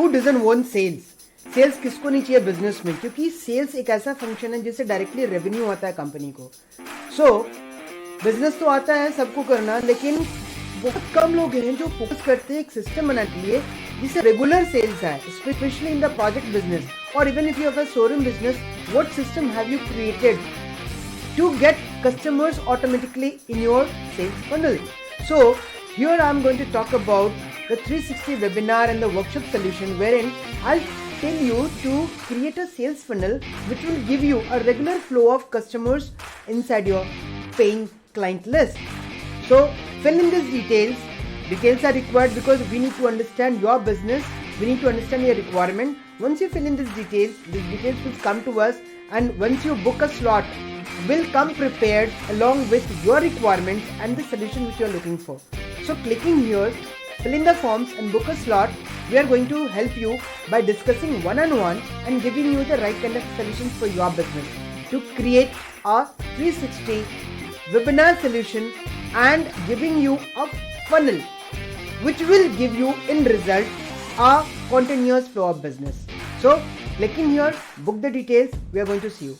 Who doesn't want sales? Sales किसको नहीं चाहिए बिजनेस में, क्योंकि सेल्स एक ऐसा फंक्शन है जिससे डायरेक्टली रेवेन्यू आता है कंपनी को. सो बिजनेस तो आता है सबको करना, लेकिन बहुत कम लोग हैं जो फोकस करते हैं एक सिस्टम बनाने के लिए जिससे रेगुलर सेल्स है, specially in the project business और even if you have a showroom business. What system have you created to get customers automatically in your sales funnel? So here I am going to talk about the 360 webinar and the workshop solution, wherein I'll tell you to create a sales funnel which will give you a regular flow of customers inside your paying client list. So fill in these details. Details are required because we need to understand your business. We need to understand your requirement. Once you fill in these details will come to us, and once you book a slot, will come prepared along with your requirements and the solution which you are looking for. So clicking here, fill in the forms and book a slot. We are going to help you by discussing one-on-one and giving you the right kind of solutions for your business to create a 360 webinar solution and giving you a funnel which will give you in result a continuous flow of business. So clicking here, book the details. We are going to see you.